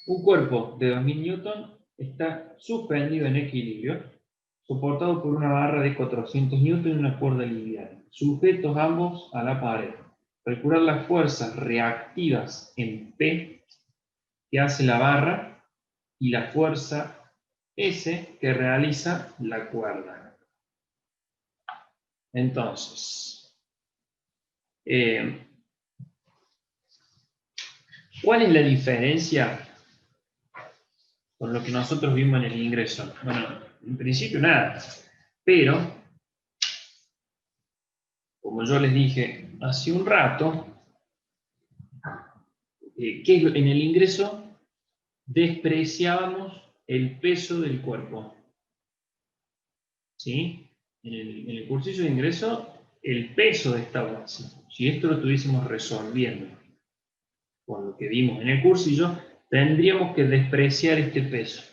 Un cuerpo de 2000 newton está suspendido en equilibrio, soportado por una barra de 400 newton y una cuerda liviana, sujetos ambos a la pared. Calcular las fuerzas reactivas en P que hace la barra y la fuerza S que realiza la cuerda. Entonces, ¿cuál es la diferencia con lo que nosotros vimos en el ingreso? Bueno, en principio nada, pero como yo les dije hace un rato, que en el ingreso despreciábamos el peso del cuerpo. ¿Sí? En el cursillo de ingreso, el peso estaba así. Si esto lo estuviésemos resolviendo con lo que vimos en el cursillo, tendríamos que despreciar este peso.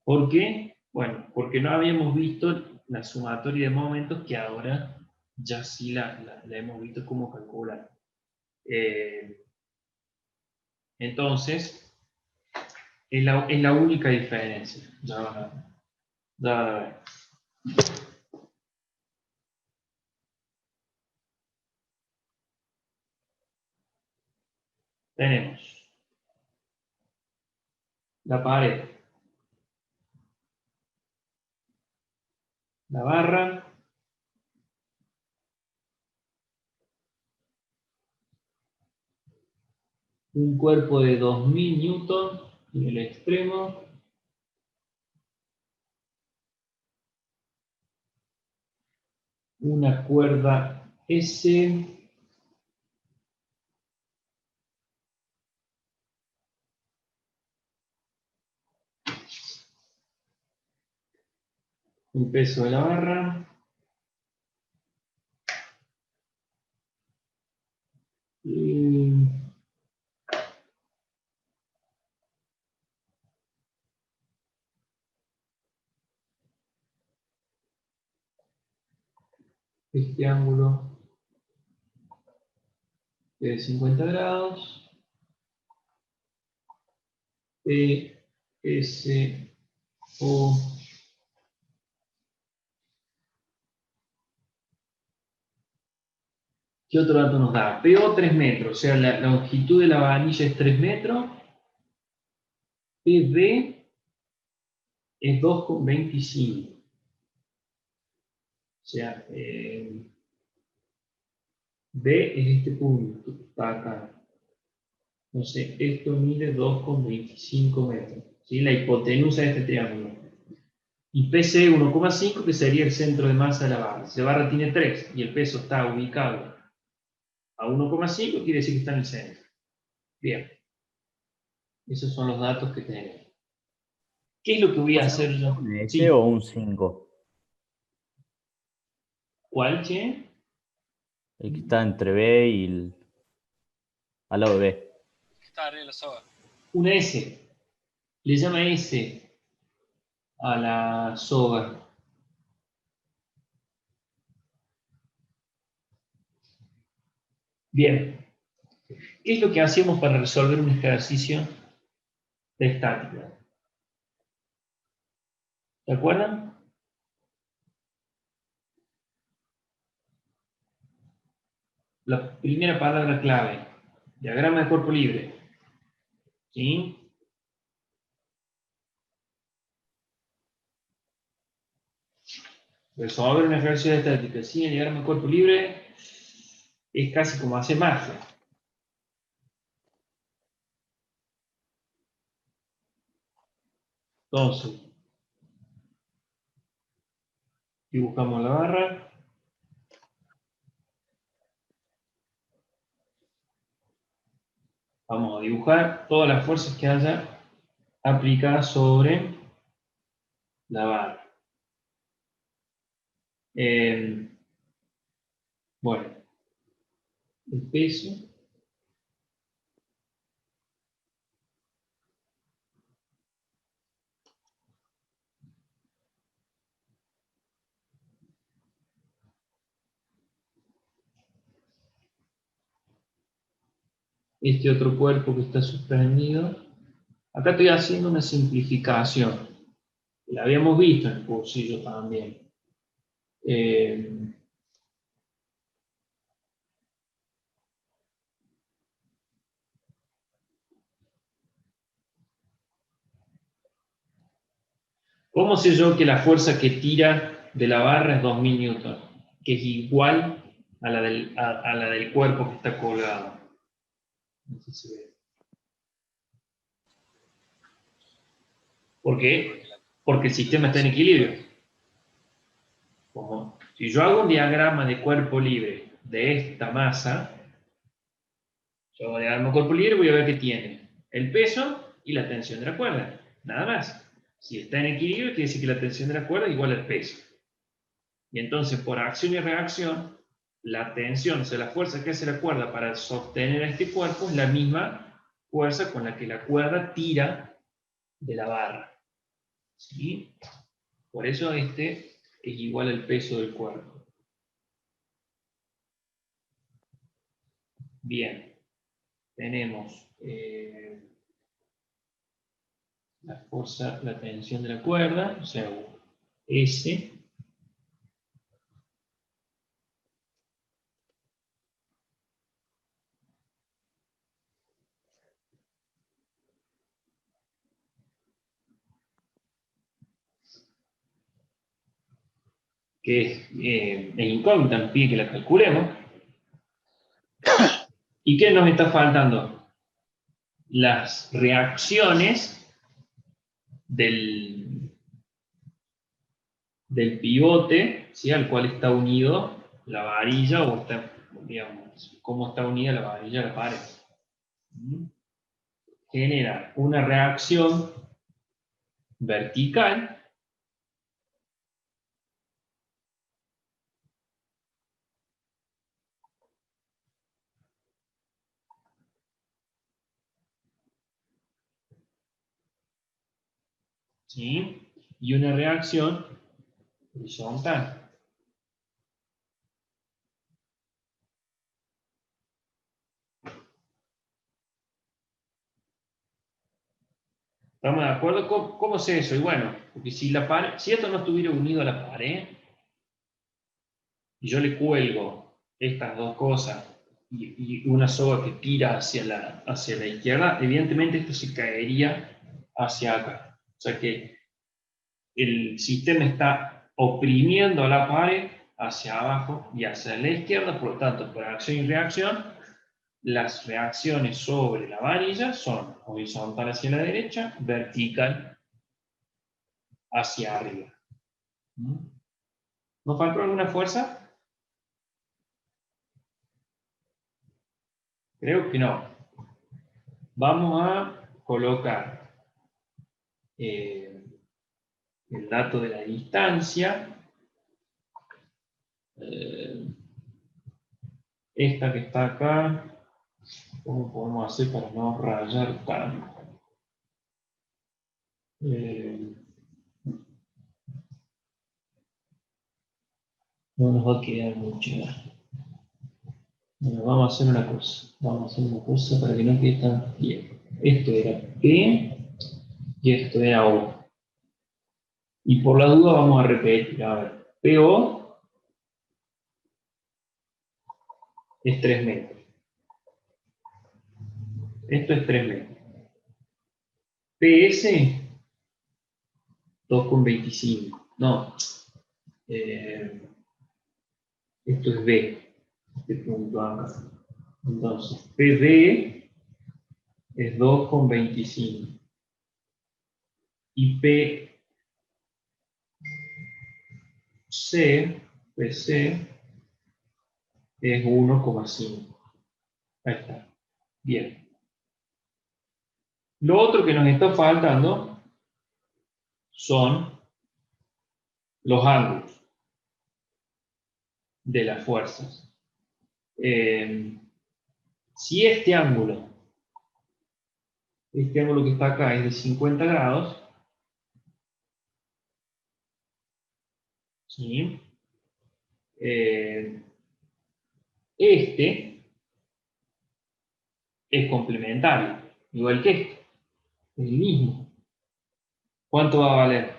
¿Por qué? Bueno, porque no habíamos visto la sumatoria de momentos que ahora ya sí la hemos visto cómo calcular. Entonces, es la única diferencia. Ya van a ver. Tenemos la pared, la barra, un cuerpo de 2000 newton en el extremo, una cuerda S, un peso de la barra, y este ángulo de 50 grados, P, S, O. ¿Qué otro dato nos da? PO 3 metros, o sea, la longitud de la vainilla es 3 metros, PB es 2,25. O sea, B es este punto que está acá. Entonces, esto mide 2,25 metros. ¿Sí? La hipotenusa de este triángulo. Y PC 1,5, que sería el centro de masa de la barra. Si la barra tiene 3 y el peso está ubicado a 1,5, quiere decir que está en el centro. Bien. Esos son los datos que tenemos. ¿Qué es lo que voy a hacer yo? ¿Un S o Sí. un 5? ¿Cuál, che? El que está entre B y al lado de B. Está arriba de la soga. Una S. Le llama S a la soga. Bien. ¿Qué es lo que hacemos para resolver un ejercicio de estática? ¿Se acuerdan? La primera palabra clave. Diagrama de cuerpo libre. ¿Sí? Resolver un ejercicio de estática sin el diagrama de cuerpo libre es casi como hacer magia. Entonces, dibujamos la barra. Vamos a dibujar todas las fuerzas que haya aplicadas sobre la barra. Bueno, el peso. Este otro cuerpo que está suspendido. Acá estoy haciendo una simplificación. La habíamos visto en el cursillo también. ¿Cómo sé yo que la fuerza que tira de la barra es 2000 newton? Que es igual a la del cuerpo que está colgado. No sé si ve. ¿Por qué? Porque el sistema está en equilibrio. Como si yo hago un diagrama de cuerpo libre de esta masa, yo hago un diagrama de cuerpo libre, voy a ver que tiene el peso y la tensión de la cuerda. Nada más. Si está en equilibrio, quiere decir que la tensión de la cuerda es igual al peso. Y entonces, por acción y reacción, la tensión, o sea, la fuerza que hace la cuerda para sostener a este cuerpo es la misma fuerza con la que la cuerda tira de la barra. ¿Sí? Por eso este es igual al peso del cuerpo. Bien, tenemos la fuerza, la tensión de la cuerda, o sea, S. Que es incógnita, nos pide que la calculemos. ¿Y qué nos está faltando? Las reacciones del pivote, ¿sí? Al cual está unido la varilla, o está, digamos, cómo está unida la varilla a la pared. Genera una reacción vertical, ¿sí? Y una reacción horizontal. ¿Estamos de acuerdo? ¿Cómo es eso? Y bueno, porque si esto no estuviera unido a la pared, y yo le cuelgo estas dos cosas y una soga que tira hacia la izquierda, evidentemente esto se caería hacia acá. O sea que el sistema está oprimiendo a la pared hacia abajo y hacia la izquierda, por lo tanto, por acción y reacción, las reacciones sobre la varilla son horizontal hacia la derecha, vertical hacia arriba. ¿Nos faltó alguna fuerza? Creo que no. Vamos a colocar el dato de la distancia. Esta que está acá, ¿cómo podemos hacer para no rayar tanto? No nos va a quedar mucho. Bueno, vamos a hacer una cosa. Vamos a hacer una cosa para que no quede tan bien. Esto era P y esto era O. Y por la duda vamos a repetir. A ver, PO es 3 metros. Esto es 3 metros. PS 2,25. No. Esto es B. Este punto acá. Entonces, PB es 2,25. Y PC es 1,5. Ahí está. Bien. Lo otro que nos está faltando son los ángulos de las fuerzas. Si este ángulo que está acá es de 50 grados, ¿sí? Este es complementario, igual que este. El mismo. ¿Cuánto va a valer?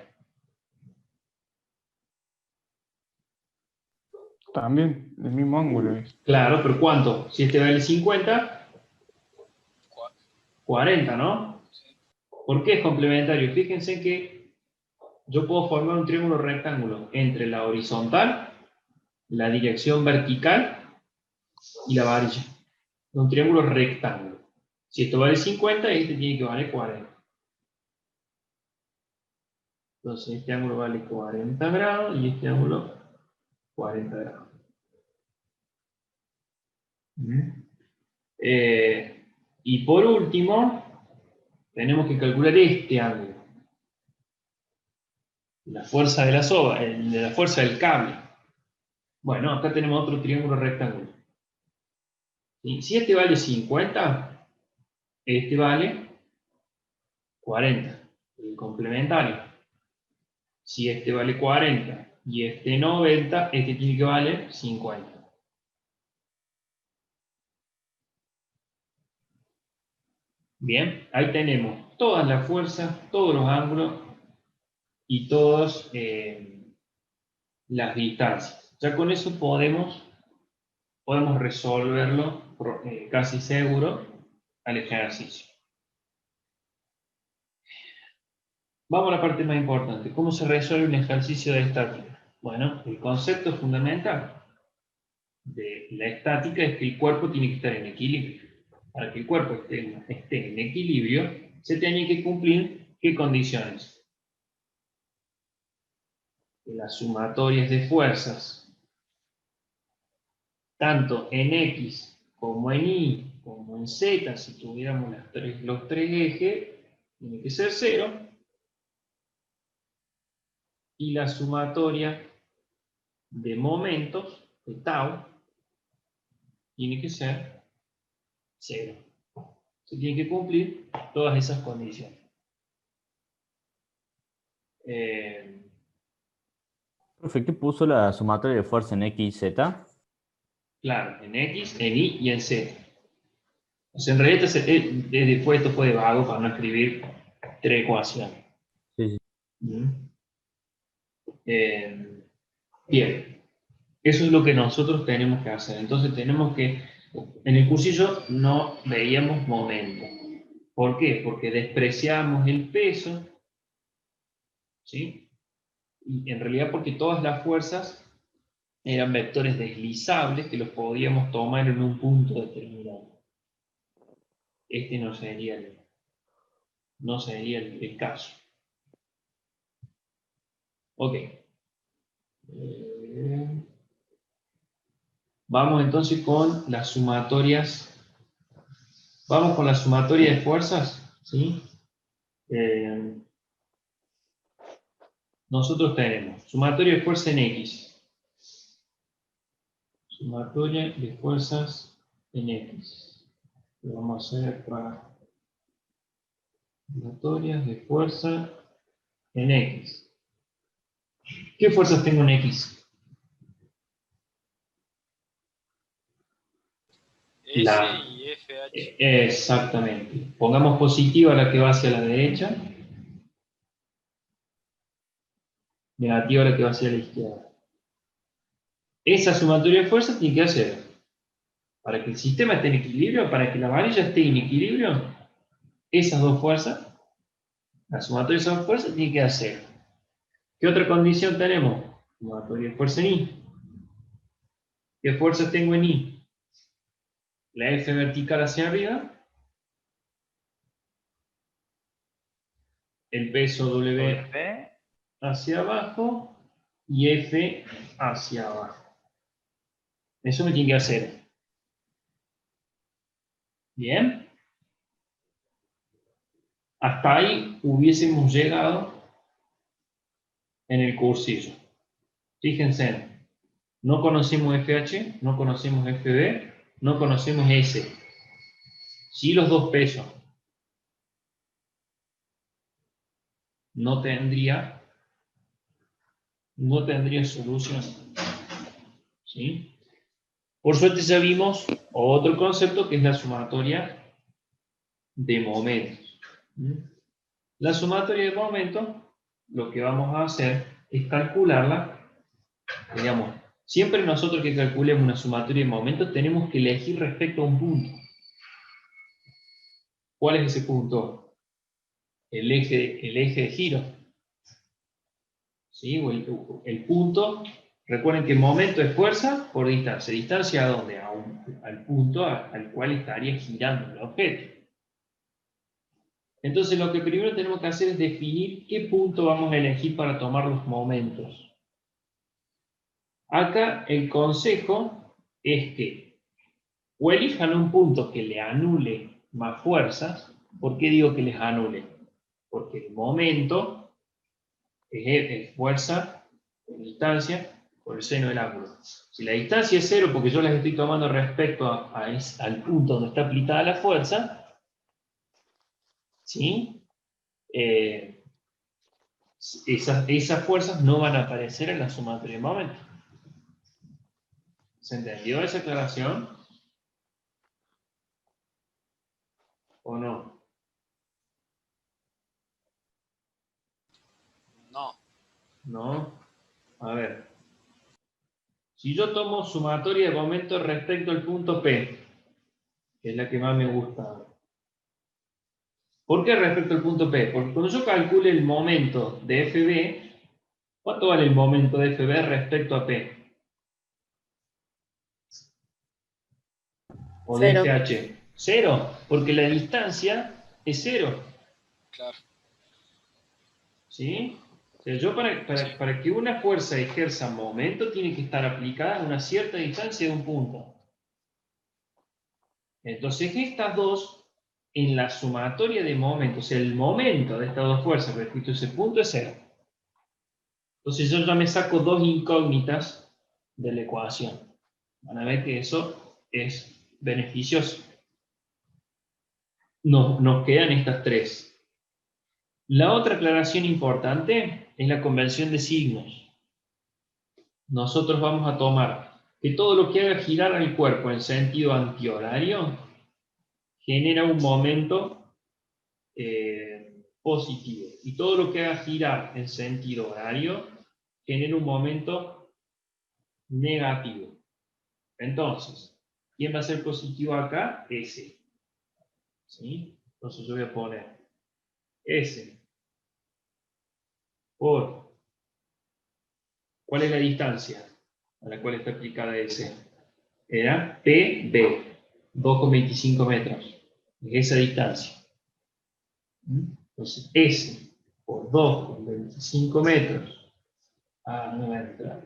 También, el mismo ángulo es. Claro, pero ¿cuánto? Si este vale 50, 40, ¿no? ¿Por qué es complementario? Fíjense que yo puedo formar un triángulo rectángulo entre la horizontal, la dirección vertical y la varilla. Un triángulo rectángulo. Si esto vale 50, este tiene que valer 40. Entonces este ángulo vale 40 grados y este ángulo 40 grados. Y por último, tenemos que calcular este ángulo. La fuerza de la soga, la fuerza del cable. Bueno, acá tenemos otro triángulo rectángulo. ¿Sí? Si este vale 50, este vale 40, el complementario. Si este vale 40 y este 90, este tiene que valer 50. Bien, ahí tenemos todas las fuerzas, todos los ángulos y todas las distancias. Ya con eso podemos resolverlo casi seguro al ejercicio. Vamos a la parte más importante. ¿Cómo se resuelve un ejercicio de estática? Bueno, el concepto fundamental de la estática es que el cuerpo tiene que estar en equilibrio. Para que el cuerpo esté en equilibrio, se tienen que cumplir ¿qué condiciones? Que las sumatorias de fuerzas, tanto en X como en Y, como en Z, si tuviéramos los tres ejes, tiene que ser 0. Y la sumatoria de momentos, de tau, tiene que ser 0. Se tienen que cumplir todas esas condiciones. Profe, ¿qué puso la sumatoria de fuerza en X y Z? Claro, en X, en Y y en Z. O sea, en realidad después esto fue de vago para no escribir 3 ecuaciones. Sí, sí. Bien, eso es lo que nosotros tenemos que hacer. Entonces tenemos que, en el cursillo no veíamos momento. ¿Por qué? Porque despreciamos el peso, ¿sí? Y en realidad porque todas las fuerzas eran vectores deslizables que los podíamos tomar en un punto determinado. Este no sería el caso. Ok. Vamos entonces con las sumatorias. Vamos con la sumatoria de fuerzas, ¿sí? Nosotros tenemos sumatoria de fuerza en X. Sumatoria de fuerzas en X. Lo vamos a hacer para sumatorias de fuerza en X. ¿Qué fuerzas tengo en X? S y FH. Exactamente. Pongamos positiva la que va hacia la derecha, negativa la que va hacia la izquierda. Esa sumatoria de fuerzas tiene que hacer, para que el sistema esté en equilibrio, para que la varilla esté en equilibrio, esas dos fuerzas, la sumatoria de esas dos fuerzas tiene que hacer. ¿Qué otra condición tenemos? Sumatoria de fuerza en Y. ¿Qué fuerzas tengo en Y? La F vertical hacia arriba, el peso W hacia abajo y F hacia abajo. Eso me tiene que hacer. Bien. Hasta ahí hubiésemos llegado en el cursillo. Fíjense, no conocemos FH, no conocemos FB, no conocemos S. Si los dos pesos no tendría solución. ¿Sí? Por suerte ya vimos otro concepto que es la sumatoria de momentos. La sumatoria de momentos, lo que vamos a hacer es calcularla, digamos, siempre nosotros que calculemos una sumatoria de momentos tenemos que elegir respecto a un punto. ¿Cuál es ese punto? El eje de giro. ¿Sí? O el punto, recuerden que momento es fuerza por distancia. ¿Distancia a dónde? Al punto al cual estaría girando el objeto. Entonces lo que primero tenemos que hacer es definir qué punto vamos a elegir para tomar los momentos. Acá el consejo es que o elijan un punto que le anule más fuerzas. ¿Por qué digo que les anule? Porque el momento es fuerza por distancia por el seno del ángulo. Si la distancia es cero, porque yo las estoy tomando respecto al punto donde está aplicada la fuerza, ¿sí? Esas fuerzas no van a aparecer en la sumatoria de momentos. ¿Se entendió esa aclaración? ¿O no? No. ¿No? A ver. Si yo tomo sumatoria de momentos respecto al punto P, que es la que más me gusta. ¿Por qué respecto al punto P? Porque cuando yo calcule el momento de FB, ¿cuánto vale el momento de FB respecto a P? O de Cero. FH. Cero, porque la distancia es cero. Claro. ¿Sí? O sea, yo para que una fuerza ejerza momento tiene que estar aplicada a una cierta distancia de un punto. Entonces estas dos, en la sumatoria de momentos, el momento de estas dos fuerzas respecto a ese punto es cero. Entonces yo ya me saco dos incógnitas de la ecuación. Van a ver que eso es beneficioso. Nos quedan estas tres. La otra aclaración importante es la convención de signos. Nosotros vamos a tomar que todo lo que haga girar al cuerpo en sentido antihorario genera un momento positivo. Y todo lo que haga girar en sentido horario genera un momento negativo. Entonces, ¿quién va a ser positivo acá? S. ¿Sí? Entonces yo voy a poner S por... ¿Cuál es la distancia a la cual está aplicada S? Era PB, 2,25 metros. Es esa distancia. Entonces, S por 2,25 metros. Ah, no me va a entrar.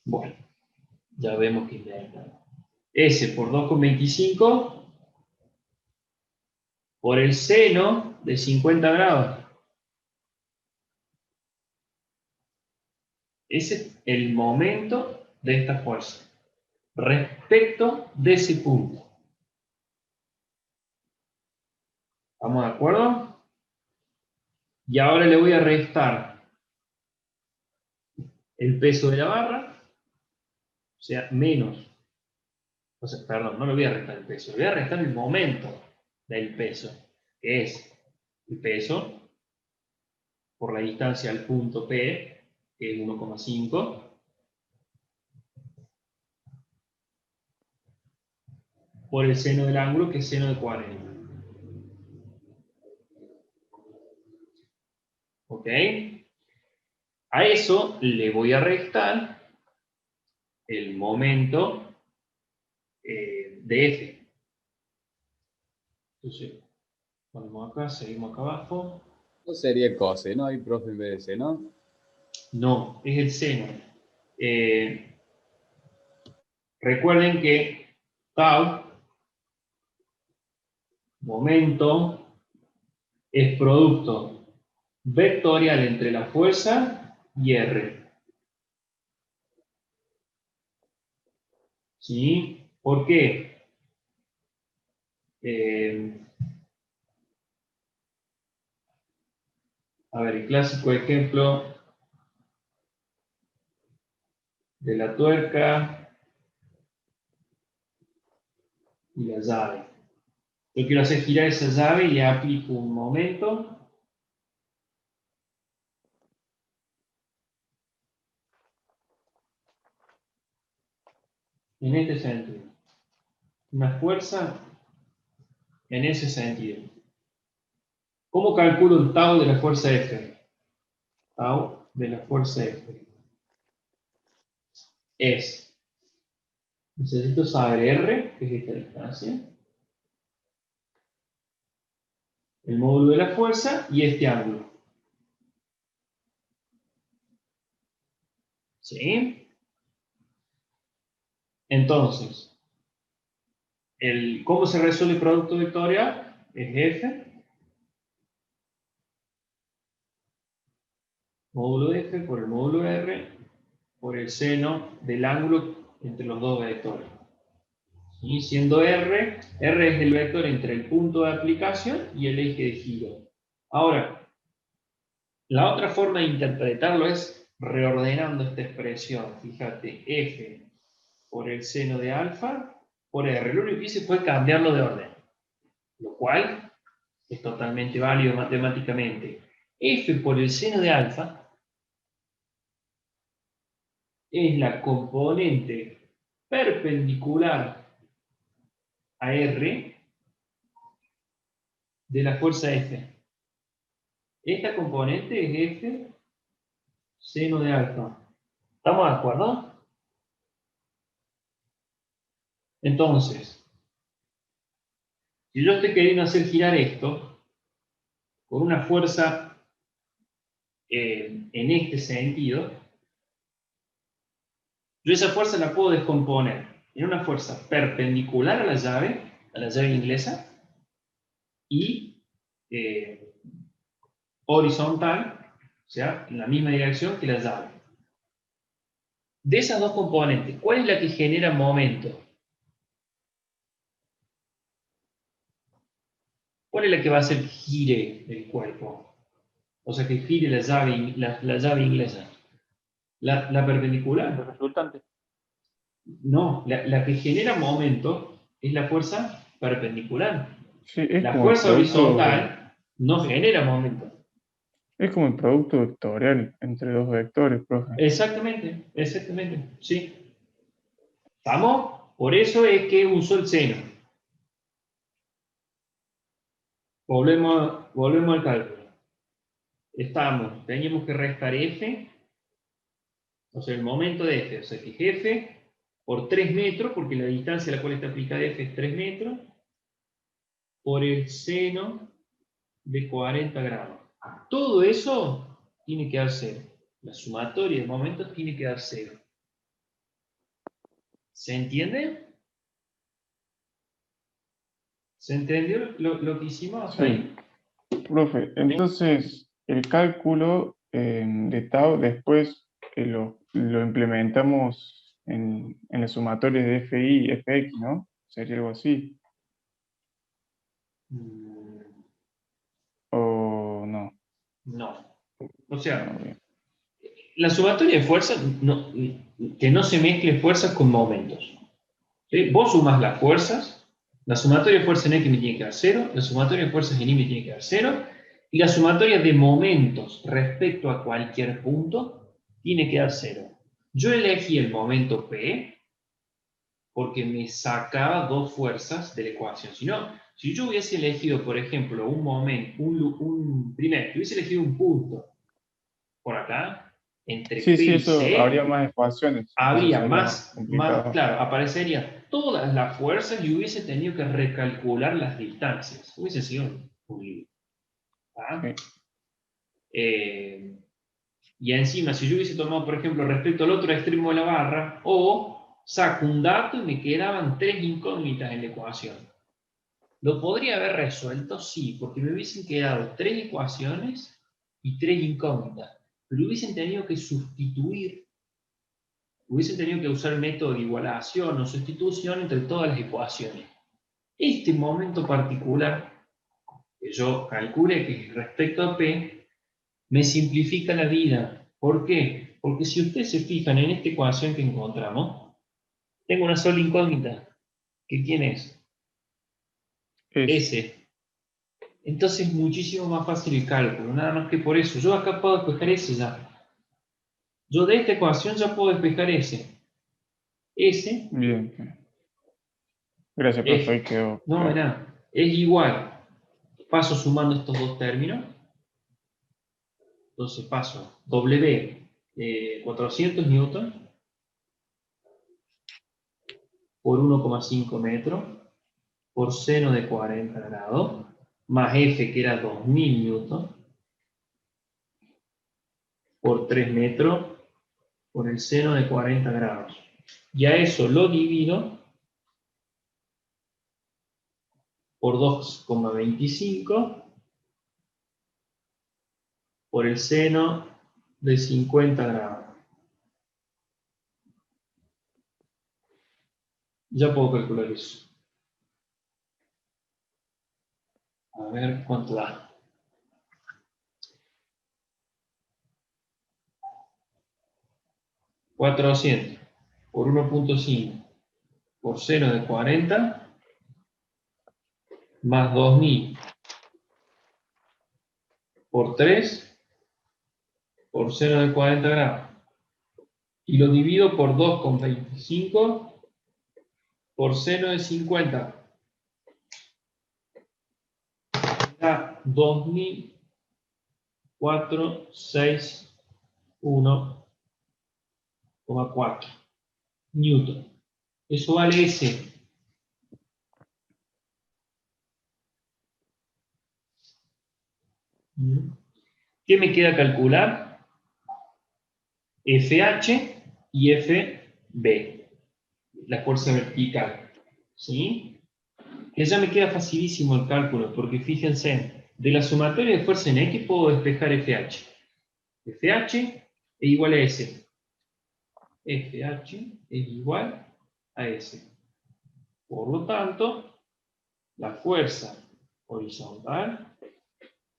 Bueno, ya vemos que me entra. S por 2,25 por el seno de 50 grados. Ese es el momento de esta fuerza respecto de ese punto. ¿Estamos de acuerdo? Y ahora le voy a restar el peso de la barra, o sea, menos. O sea, perdón, no le voy a restar el peso, le voy a restar el momento del peso, que es el peso por la distancia al punto P, que es 1,5, por el seno del ángulo, que es seno de 40. ¿Ok? A eso le voy a restar el momento de F. Entonces, ponemos acá, seguimos acá abajo. No sería coseno ahí, profe, en vez de seno. No, es el seno. Recuerden que tau, momento, es producto vectorial entre la fuerza y R. ¿Sí? ¿Por qué? A ver, el clásico ejemplo de la tuerca y la llave. Yo quiero hacer girar esa llave y le aplico un momento. En este sentido. Una fuerza en ese sentido. ¿Cómo calculo el tau de la fuerza F? Tau de la fuerza F. Necesito saber R, que es esta distancia, el módulo de la fuerza y este ángulo. ¿Sí? Entonces, ¿cómo se resuelve el producto vectorial? Es F, módulo F por el módulo R, por el seno del ángulo entre los dos vectores. ¿Sí? Siendo R es el vector entre el punto de aplicación y el eje de giro. Ahora, la otra forma de interpretarlo es reordenando esta expresión. Fíjate, F por el seno de alfa por R. Lo único que hice fue cambiarlo de orden, lo cual es totalmente válido matemáticamente. F por el seno de alfa es la componente perpendicular a R de la fuerza F. Esta componente es F seno de alfa. ¿Estamos de acuerdo? Entonces, si yo estoy queriendo hacer girar esto con una fuerza en este sentido, yo esa fuerza la puedo descomponer en una fuerza perpendicular a la llave inglesa, y horizontal, o sea, en la misma dirección que la llave. De esas dos componentes, ¿cuál es la que genera momento? ¿Cuál es la que va a hacer que gire el cuerpo? O sea, que gire la llave inglesa. ¿La perpendicular? El resultante. No, la que genera momento es la fuerza perpendicular. Sí, es La como el fuerza producto, horizontal no genera momento. es como el producto vectorial entre dos vectores, profe. Exactamente, exactamente, sí. ¿Estamos? Por eso es que uso el seno. Volvemos al cálculo. Teníamos que restar F, o sea, el momento de F, o sea, que es F por 3 metros, porque la distancia a la cual está aplicada F es 3 metros, por el seno de 40 grados. Todo eso tiene que dar 0. La sumatoria de momentos tiene que dar 0. ¿Se entiende? ¿Se entendió lo que hicimos hasta ahí? Profe, entonces el cálculo de tau después lo implementamos en las sumatorias de FI y FX, ¿no? Sería algo así, Mm, o no. No. O No, sea, bien. la sumatoria de fuerzas, que no se mezcle fuerzas con momentos. ¿Sí? Vos sumas las fuerzas, la sumatoria de fuerzas en X me tiene que dar 0, la sumatoria de fuerzas en Y me tiene que dar 0, y la sumatoria de momentos respecto a cualquier punto tiene que dar 0. Yo elegí el momento P porque me sacaba dos fuerzas de la ecuación. Si yo hubiese elegido, por ejemplo, un momento, primero, hubiese elegido un punto por acá, entre Sí, P sí, y eso habría C, más ecuaciones, eso habría sería más complicado. claro, aparecerían todas las fuerzas y hubiese tenido que recalcular las distancias. Hubiese sido un lío. ¿Ah? Sí. Y encima, si yo hubiese tomado, por ejemplo, respecto al otro extremo de la barra, o saco un dato y me quedaban 3 incógnitas en la ecuación. ¿Lo podría haber resuelto? Sí, porque me hubiesen quedado 3 ecuaciones y 3 incógnitas. Pero hubiesen tenido que sustituir, hubiesen tenido que usar el método de igualación o sustitución entre todas las ecuaciones. Este momento particular, que yo calcule que respecto a P, me simplifica la vida. ¿Por qué? Porque si ustedes se fijan en esta ecuación que encontramos, tengo una sola incógnita. ¿Que quién es? S. Entonces es muchísimo más fácil el cálculo, nada más que por eso. Yo acá puedo despejar S ya. Yo de esta ecuación ya puedo despejar S. S Bien. Gracias, profe, ahí es, quedó no, de claro. nada, es igual. Paso sumando estos dos términos. Entonces paso W 400 newtons por 1,5 metros por seno de 40 grados más F que era 2000 newtons por 3 metros por el seno de 40 grados. Y a eso lo divido por 2,25 por el seno de 50 grados. Ya puedo calcular eso. A ver cuánto da. $400 por 1,5 por seno de 40 más 2000 por 3 por seno de 40 grados. Y lo divido por 2,25 por seno de 50. Da 2461,4 newton. Eso vale S. ¿Qué me queda calcular? FH y FB, la fuerza vertical. ¿Sí? Que ya me queda facilísimo el cálculo, porque fíjense, de la sumatoria de fuerza en X puedo despejar FH. FH es igual a S. FH es igual a S. Por lo tanto, la fuerza horizontal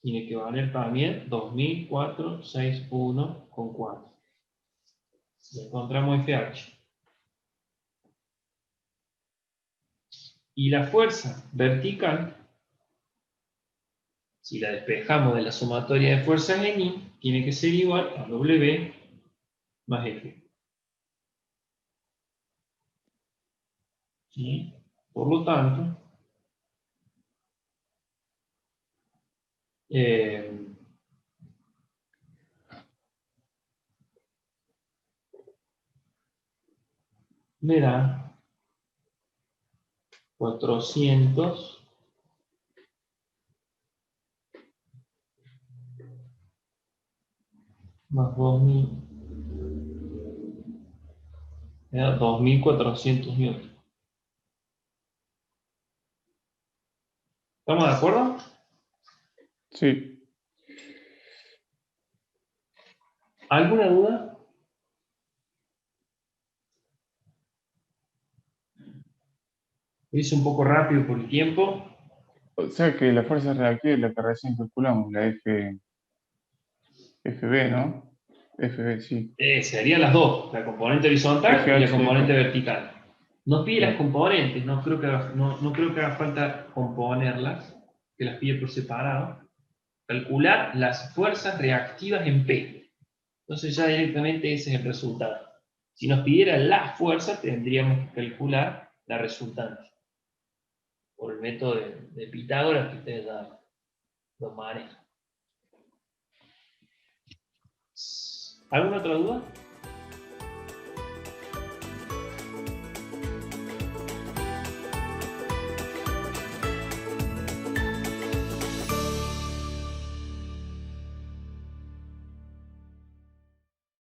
tiene que valer también 2461,4. Encontramos FH. Y la fuerza vertical, si la despejamos de la sumatoria de fuerzas en I, tiene que ser igual a W más F. ¿Sí? Por lo tanto, me da 400 más 2000, me da 2400 newtons. ¿Estamos de acuerdo? Sí. ¿Alguna duda? Lo hice un poco rápido por el tiempo. O sea que la fuerza reactiva es la que recién calculamos, la FB, ¿no? FB, sí. Serían las dos, la componente horizontal y la FH, componente vertical. Nos pide las claro. componentes, no creo que haga falta componerlas, que las pide por separado. Calcular las fuerzas reactivas en P. Entonces ya directamente ese es el resultado. Si nos pidiera la fuerza, tendríamos que calcular la resultante. Por el método de Pitágoras que ustedes ya lo manejan. ¿Alguna otra duda?